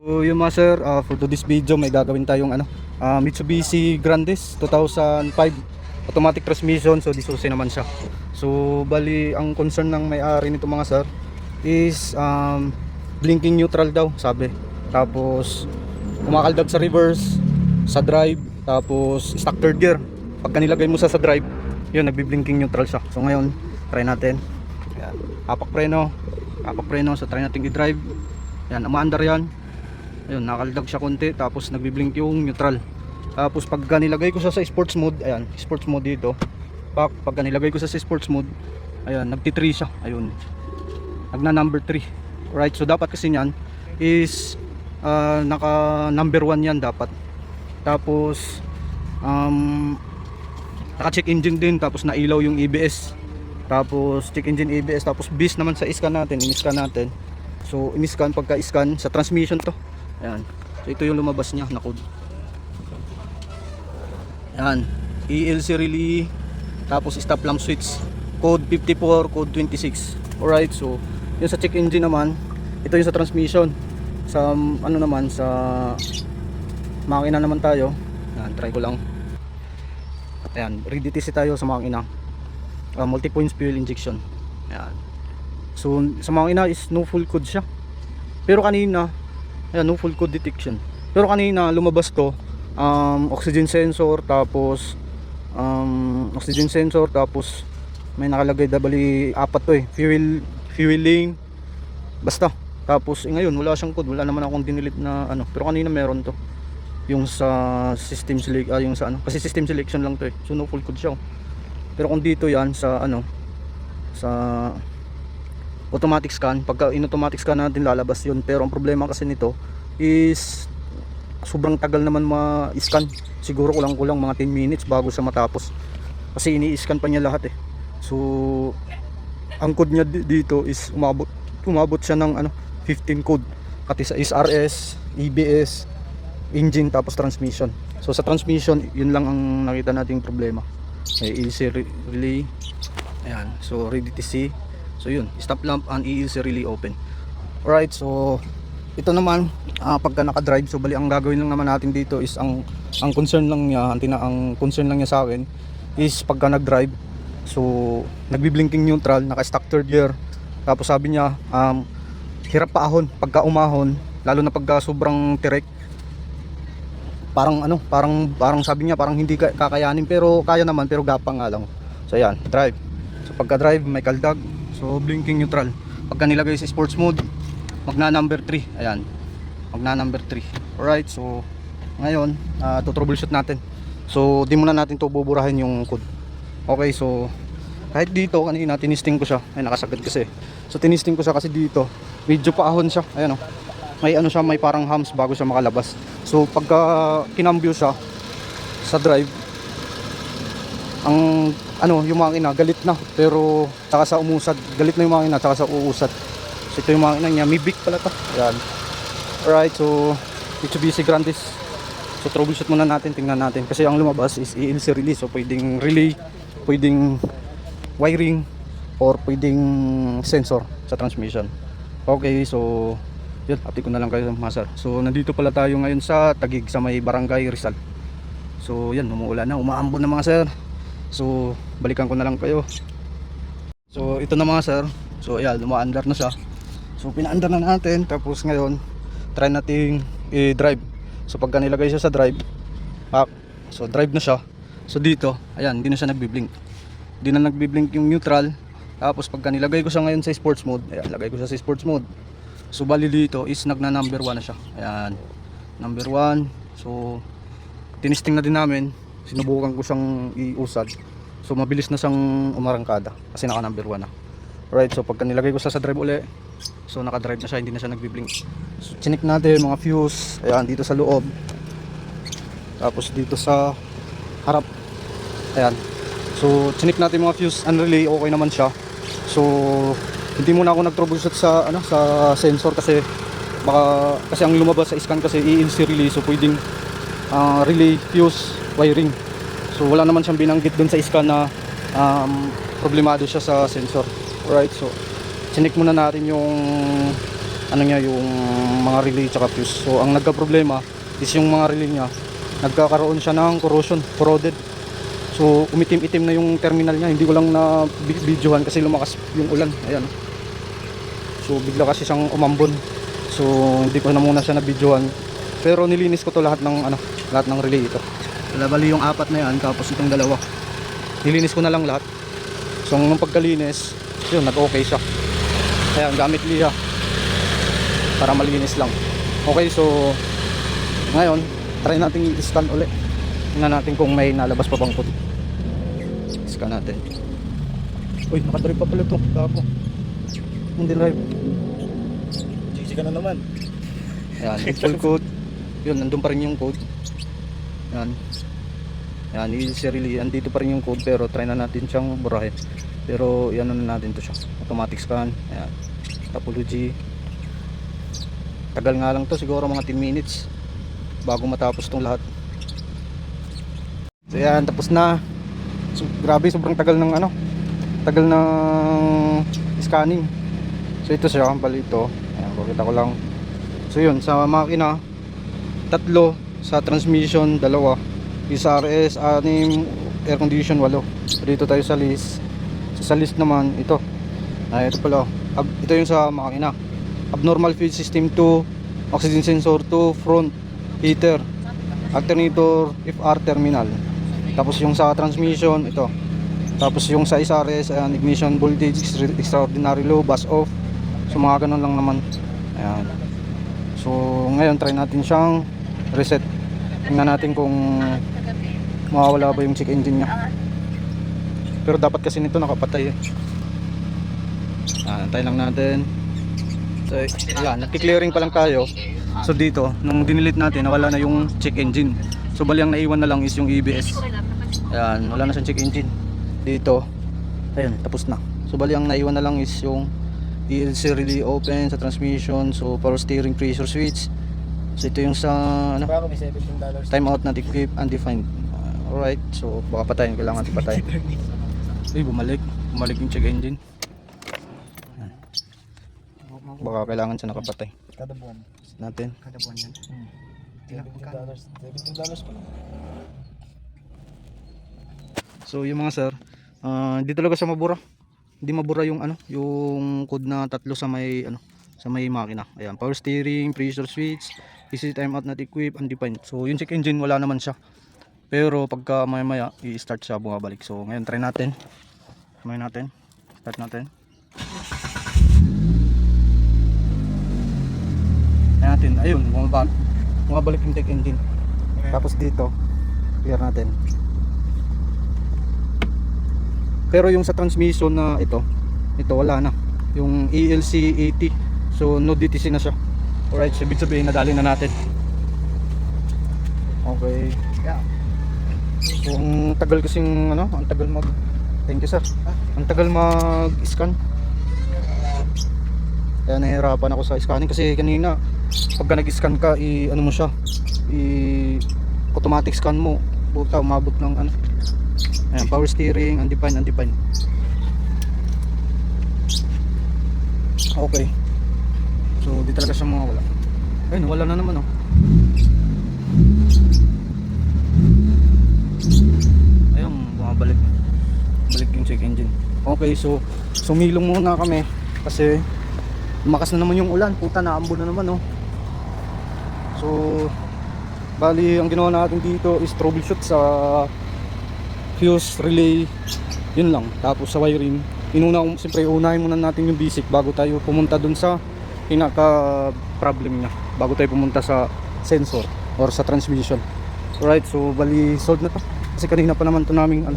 So yung mga sir, for today's video may gagawin tayong Mitsubishi Grandis 2005 automatic transmission. So disusi naman siya. So bali ang concern ng may-ari nito mga sir is blinking neutral daw sabi. Tapos kumakaldag sa reverse, sa drive, tapos stuck third gear. Pagka nilagay mo sa drive, yun nagbi-blinking neutral siya. So ngayon, try natin. Ayan, hapak preno. So try natin i-drive. Yan, umaandar yan. Ayun, nakaldag siya konti, tapos nagbi-blink yung neutral. Tapos pagka nilagay ko siya sa sports mode, ayan, sports mode dito. Pagka nilagay ko siya sa sports mode, ayan, nagti-3 siya. Ayun. Nagna number 3. Right, so dapat kasi niyan is naka number 1 yan dapat. Tapos naka-check engine din, tapos nailaw yung ABS. Tapos check engine ABS, tapos bis naman sa scan natin, in-scan natin. So in-scan, pagka-scan sa transmission to. Ayan. So ito yung lumabas niya na code. Ayan. ELC relay, tapos stop lamp switch. Code 54, code 26. Alright, so yung sa check engine naman, ito yung sa transmission. Sa ano naman, sa makina naman tayo. Ayan, try ko lang. Ayan, ready test tayo sa makina. Multi-points fuel injection. Ayan. So sa makina is no full code siya. Pero kanina, ayan, no full code detection. Pero kanina lumabas to oxygen sensor, tapos oxygen sensor, tapos may nakalagay bali apat to fueling, basta. Tapos ngayon wala siyang code, wala naman akong dinelete na pero kanina meron to. Yung sa system select, yung sa kasi system selection lang to so no full code siya. Pero kung dito yan sa sa automatic scan, pagka in-automatic scan natin lalabas yun. Pero ang problema kasi nito is sobrang tagal naman ma-scan. Siguro kulang-kulang mga 10 minutes bago siya matapos. Kasi ini-scan pa niya lahat eh. So ang code niya dito is umabot siya ng 15 code. Pati sa SRS, EBS, engine, tapos transmission. So sa transmission, yun lang ang nakita nating problema. ELC relay. Ayan, so ready to see. So yun, stop lamp and ELC relay open. Alright, so ito naman pagka naka-drive, so bali ang gagawin lang naman natin dito is ang concern lang niya, ang concern lang niya sa akin is pagka nag-drive, so nagbi-blinking neutral, naka-stuck third gear. Tapos sabi niya hirap paahon pagka umahon, lalo na pagka sobrang tirek. Parang sabi niya parang hindi kakayanin, pero kaya naman, pero gapang nga lang. So ayan, drive. So pagka drive may kaldag, so blinking neutral. Pagka nilagay sa sports mode, magna number 3. Ayan, magna number 3. Alright, so ngayon to-troubleshoot natin. So di muna natin to buburahin yung code. Okay, so kahit dito kanina tinisting ko siya, ay nakasagad kasi. So tinisting ko siya kasi dito medyo paahon siya. Ayan may siya, may parang hams bago siya makalabas. So pagka kinambyo siya sa drive, ang yung makina galit na, pero saka sa umusad, galit na yung makina saka sa uusad. So ito yung makina niya, Mibic pala to. Ayan. Alright, so Mitsubishi Grandis. So troubleshoot muna natin, tingnan natin. Kasi ang lumabas is ELC relay. So pwedeng relay, pwedeng wiring, or pwedeng sensor sa transmission. Okay, so yun, update ko na lang kayo mga sir. So nandito pala tayo ngayon sa Taguig, sa may Barangay Rizal. So yan, umuulan na, umaambon na mga sir. So balikan ko na lang kayo. So ito na mga sir. So ayan, umaandar na siya. So pinaandar na natin. Tapos ngayon try nating i-drive. So pagka nilagay siya sa drive, so drive na siya. So dito, ayan, hindi na siya nagbi-blink. Hindi na nagbi-blink yung neutral. Tapos pagka nilagay ko siya ngayon sa sports mode, ayan, lagay ko siya sa sports mode. So bali dito is nagna number 1 na siya. Ayan, number 1. So tinisting na din namin, sinubukan ko siyang iusad. So mabilis na siyang umarangkada kasi naka number 1 na. Right, so pagka nilagay ko sa drive uli, so naka-drive na siya, hindi na siya nagbi-blink. So chinik natin mga fuse, ayan, dito sa loob. Tapos dito sa harap. Ayan. So chinik natin mga fuse and relay, okay naman siya. So hindi muna ako nag-troubleshoot sa sa sensor kasi kasi ang lumabas sa scan kasi ELC relay, so pwedeng relay, fuse, wiring. So wala naman siyang binanggit dun sa scan na problemado siya sa sensor. Alright, so chinik muna natin yung ano niya, yung mga relay tsaka fuse. So ang nagka-problema is yung mga relay niya, nagkakaroon siya ng corrosion, corroded. So umitim-itim na yung terminal niya. Hindi ko lang na videohan kasi lumakas yung ulan. Ayan. So bigla kasi siyang umambon. So hindi ko na muna siya na videohan. Pero nilinis ko to lahat ng lahat ng relay ito. Bali yung apat na yan, tapos itong dalawa. Nilinis ko na lang lahat. So nung pagkalinis, yun, nag-okay siya. Kaya gamit liha para malinis lang. Okay, so ngayon, try natin i-scan ulit. Tingnan natin kung may nalabas pa bang puti. Scan natin. Uy, nakadrive pa pala ito. Tapo. Hindi drive. GG ka na naman. Ayan, full code. Yun, nandun pa rin yung code. Ayan. Ayan, really, andito pa rin yung code, pero try na natin siyang burahin. Pero yan na natin to siya. Automatic scan. Ayan. Topology. Tagal nga lang to, siguro mga 10 minutes bago matapos tong lahat. So yan, tapos na. So, grabe, sobrang tagal ng tagal ng scanning. So ito siya, bali ito. Ayan, bakita ko lang. So yun, sa makina 3, sa transmission 2, sa RS 6, air condition 8. So dito tayo sa list. So, sa list naman ito. Ito pala. Ito yung sa makina. Abnormal feed system 2, oxygen sensor 2, front heater, alternator, FR terminal. Tapos yung sa transmission ito. Tapos yung sa SRS, ignition voltage extraordinary low, bus off. So mga ganun lang naman. Ayan. So ngayon try natin siyang reset. Tingnan natin kung mawawala ba yung check engine nya. Pero dapat kasi nito nakapatay eh. Antay lang natin. So yan, nagki-clearing pa lang tayo. So dito, nung dinilit natin, nawala na yung check engine. So bali ang naiwan na lang is yung EBS. Ayan, wala na siyang check engine. Dito, ayun, tapos na. So bali ang naiwan na lang is yung ELC relay open sa transmission. So power steering pressure switch. So ito yung sa Bago may $17. time out not equipped undefined. Alright, so baka patayin, kailangan natin patayin. Uy, bumalik yung check engine. Baka kailangan siya nakapatay. Kada buwan. Natin. Kada buwan yan. $17 pa lang. So yung mga sir, hindi talaga siya mabura. Hindi mabura yung yung code na 3 sa may sa may makina. Ayan, power steering, pressure switch, easy time out not equipped, undefined. So yung check engine wala naman siya. Pero pagka maya i-start siya bumabalik. So ngayon try natin. Start natin. Ayun, bumabalik yung check engine. Tapos dito, clear natin. Pero yung sa transmission na ito wala na. Yung ELC 80. So no DTC na siya. Alright, so ibig sabihin nadali na natin. Okay. So ang tagal kasing ang tagal thank you sir. Ang tagal mag-scan. Kaya nahihirapan ako sa scanning kasi kanina pagka nag-scan ka mo siya, automatic scan mo, puta umabot ng ayan, power steering, undefined. Okay, so di talaga siya mawawala. Ayun, wala na naman ayun, bumabalik yung check engine. Okay, so sumilong muna kami kasi lumakas na naman yung ulan, puta, naambon na naman So bali ang ginawa natin dito is troubleshoot sa fuse relay, yun lang. Tapos sa wiring, siyempre unahin muna natin yung basic bago tayo pumunta dun sa pinaka problem niya, bago tayo pumunta sa sensor or sa transmission. Alright, so bali solved na to kasi kanina pa naman namin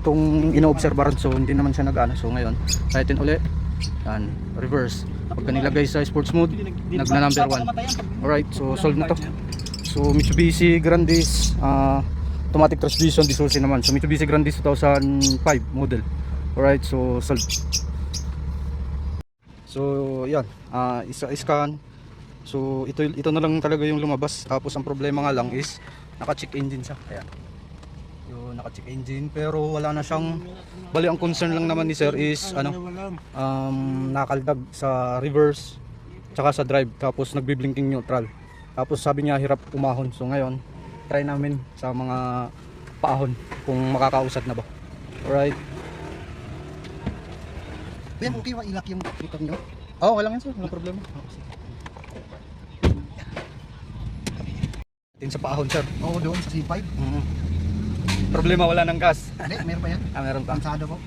itong ino-obserbaran, so hindi naman siya so ngayon try natin ulit. Yan, reverse. Pagka nilagay sa sports mode, nagna number 1. Alright, so solved na to. So Mitsubishi Grandis automatic transmission, disusi naman. So Mitsubishi Grandis 2005 model. Alright, so solved. So yan, isa-scan. So ito na lang talaga yung lumabas. Tapos ang problema nga lang is naka-check engine siya. Ayan. Yung naka-check engine pero wala na siyang, bali ang concern lang naman ni sir is nakaldag sa reverse tsaka sa drive, tapos nagbi-blinking neutral. Tapos sabi niya hirap umahon. So ngayon, try namin sa mga paahon kung makakausad na ba. Alright. Kuya, okay ba ilak yung motor nyo? Oh, wala yan sir, wala problema. Din sa paahon sir. Oo, doon sa C5. Problema, wala ng gas. Hindi, meron pa yan. Meron pa. Pansado po.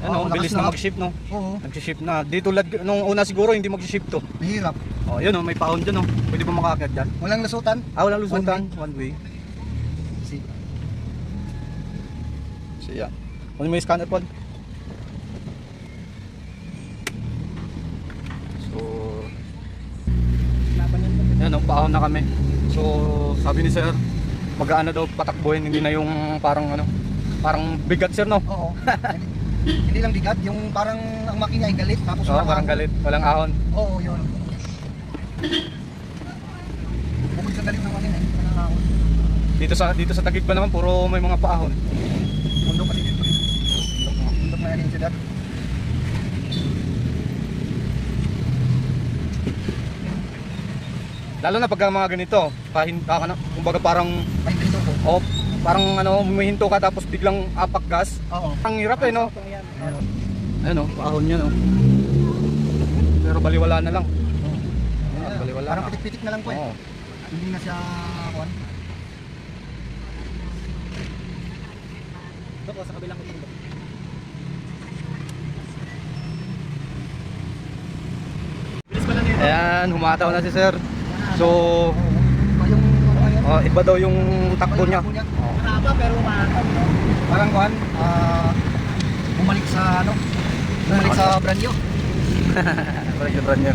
Ano, lakas bilis na. na mag-shift no. Oo, Nag-shift na. Dito nung una siguro hindi mag-shift to. mahirap. Oh, yun oh, may paahon dyan oh. Pwede ba makakit dyan? Walang lusutan. Ah, walang lusutan. One way. Si So, yeah. Ano may scanner pod? So, yan oh, paahon na kami. So, sabi ni sir, mag-aano daw patakbuhin, hindi na yung parang ano, parang bigat sir no? Oo. Hindi lang bigat, yung parang ang makina ay galit tapos Oo, walang parang ahon. galit, walang ahon. Oo, yun. Bukod sa galit ng makina, hindi walang ahon. Dito sa Taguig pa naman puro may mga paahon. Bundok kasi dito. Bundok na yan yung siyudad. Lalo na pagka mga ganito, pahinta ka na, kumbaga parang Ay, dito po. parang ano, humihinto ka tapos biglang apak gas. Oo. Ang hirap eh no. Ayun oh, paahon niya no. Pero baliwala na lang. Ayan, baliwala Parang na. pitik-pitik na lang po eh. Oo. Hindi na siya kuwan. Dok, sa kabilang kutundo. Ayan, humataw na si sir. So, Iba yung ano yan. iba daw yung takbo niya. Mahaba pero mahaba. Parang kuwan, bumalik sa ano? Bumalik sa brand new. Parang yung brand niya.